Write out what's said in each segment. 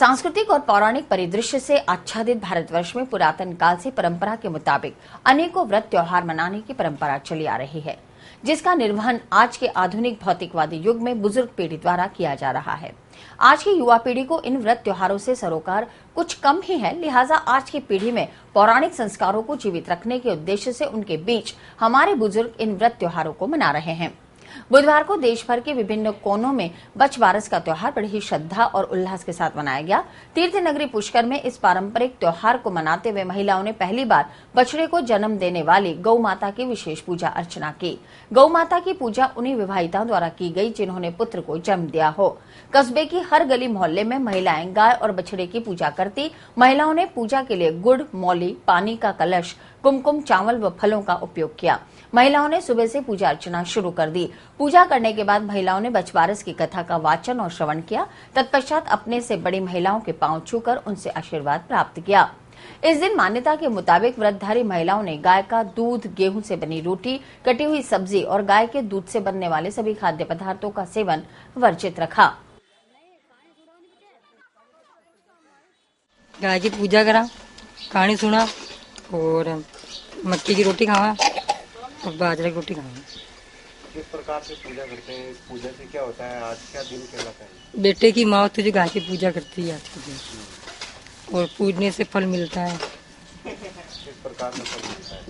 सांस्कृतिक और पौराणिक परिदृश्य से आच्छादित भारतवर्ष में पुरातन काल से परंपरा के मुताबिक अनेकों व्रत त्योहार मनाने की परंपरा चली आ रही है, जिसका निर्वहन आज के आधुनिक भौतिकवादी युग में बुजुर्ग पीढ़ी द्वारा किया जा रहा है। आज की युवा पीढ़ी को इन व्रत त्योहारों से सरोकार कुछ कम ही है, लिहाजा आज की पीढ़ी में पौराणिक संस्कारों को जीवित रखने के उद्देश्य से उनके बीच हमारे बुजुर्ग इन व्रत त्योहारों को मना रहे हैं। बुधवार को देश भर के विभिन्न कोनों में बछबारस का त्योहार बड़ी ही श्रद्धा और उल्लास के साथ मनाया गया। तीर्थ नगरी पुष्कर में इस पारंपरिक त्योहार को मनाते हुए महिलाओं ने पहली बार बछड़े को जन्म देने वाली गौ माता की विशेष पूजा अर्चना की। गौ माता की पूजा उन्हीं विवाहिताओं द्वारा की गई जिन्होंने पुत्र को जन्म दिया हो। कस्बे की हर गली मोहल्ले में महिलाएं गाय और बछड़े की पूजा करती। महिलाओं ने पूजा के लिए गुड़, मौली, पानी का कलश, कुमकुम, चावल व फलों का उपयोग किया। महिलाओं ने सुबह से पूजा अर्चना शुरू कर दी। पूजा करने के बाद महिलाओं ने बछबारस की कथा का वाचन और श्रवण किया। तत्पश्चात अपने से बड़ी महिलाओं के पांव छूकर उनसे आशीर्वाद प्राप्त किया। इस दिन मान्यता के मुताबिक व्रतधारी महिलाओं ने गाय का दूध, गेहूं से बनी रोटी, कटी हुई सब्जी और गाय के दूध से बनने वाले सभी खाद्य पदार्थों का सेवन वर्जित रखा। गाय की पूजा करा, कहानी सुना और मक्की की रोटी खावा और बाजरे की रोटी खावा। किस प्रकार से पूजा करते हैं? पूजा से क्या होता है? आज का दिन कहलाता है? बेटे की माँ तुझे गाय की पूजा करती है आज के दिन, और पूजने से फल मिलता है। किस प्रकार का फल मिलता है?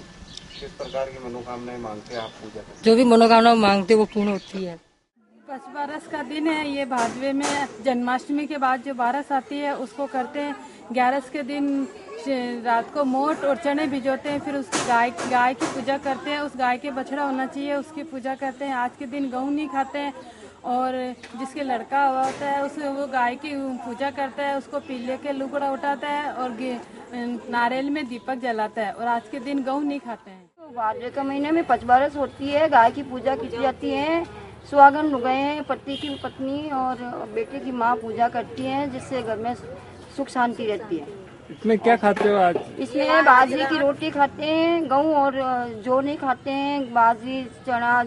किस प्रकार की मनोकामनाएं मांगते हैं आप पूजा करते? जो भी मनोकामना मांगते वो पूर्ण होती है। बछबारस का दिन है ये। भादवे में जन्माष्टमी के बाद जो बारस आती है उसको करते हैं। 11 के दिन रात को मोट और चने भिजोते हैं, फिर उसकी गाय की पूजा करते हैं। उस गाय के बछड़ा होना चाहिए, उसकी पूजा करते हैं। आज के दिन गेहूं नहीं खाते हैं, और जिसके लड़का हुआ होता है उस वो गाय की पूजा करता है, उसको पीले के लुगड़ा उठाता है और नारियल में दीपक जलाता है, और आज के दिन गेहूं नहीं खाते हैं। तो भाद्र के महीने में बछबारस होती है, गाय की पूजा की जाती है। सुहागन लुगाएं, पति की पत्नी और बेटे की माँ पूजा करती हैं, जिससे घर में सुख शांति रहती है। इसमें क्या खाते हो आज? इसमें बाजरे की रोटी खाते हैं, गेहूं और जौ नहीं खाते हैं। बाजरी, चना,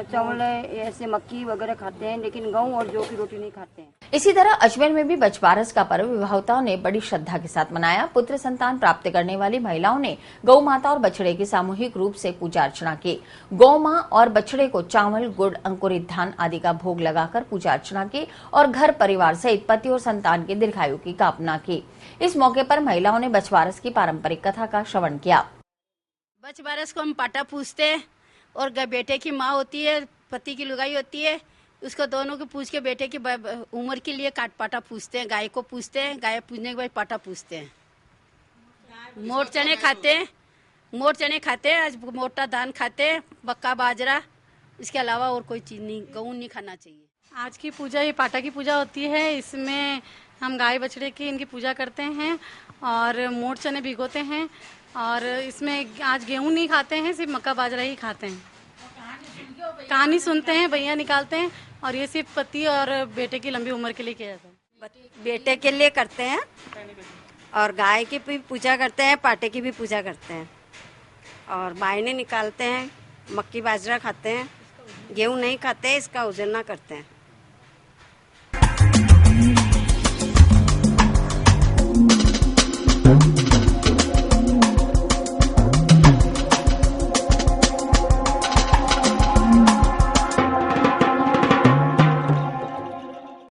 चावल ऐसे मक्की वगैरह खाते हैं, लेकिन गेहूं और जौ की रोटी नहीं खाते हैं। इसी तरह अजमेर में भी बछबारस का पर्व विवाहिताओं ने बड़ी श्रद्धा के साथ मनाया। पुत्र संतान प्राप्त करने वाली महिलाओं ने गौ माता और बछड़े की सामूहिक रूप से पूजा अर्चना की। गौ मां और बछड़े को चावल, गुड़, अंकुरित धान आदि का भोग लगाकर पूजा अर्चना की और घर परिवार सहित पति और संतान की दीर्घायु की कामना की। इस मौके पर महिलाओं ने बछबारस की पारंपरिक कथा का श्रवण किया। बछबारस को हम पाटा पूजते हैं, और बेटे की माँ होती है, पति की लुगाई होती है, उसको दोनों को पूछ के बेटे की उम्र के लिए पाटा पूछते हैं। गाय को पूछते हैं, गाय पूजने के बाद पाटा पूछते हैं। मोट चने खाते हैं, आज मोटा धान खाते हैं, बक्का बाजरा, इसके अलावा और कोई चीज नहीं, गेहूं नहीं खाना चाहिए। आज की पूजा ये पाटा की पूजा होती है। इसमें हम गाय बछड़े की इनकी पूजा करते हैं और मोट चने भिगोते हैं, और इसमें आज गेहूं नहीं खाते हैं, सिर्फ मक्का बाजरा ही खाते हैं। कहानी सुनते हैं, भैया निकालते हैं, और ये सिर्फ पति और बेटे की लंबी उम्र के लिए किया जाता है। बेटे के लिए करते हैं, और गाय की भी पूजा करते हैं, पाटे की भी पूजा करते हैं, और मायने निकालते हैं, मक्की बाजरा खाते हैं, गेहूं नहीं खाते, इसका उजरना करते हैं।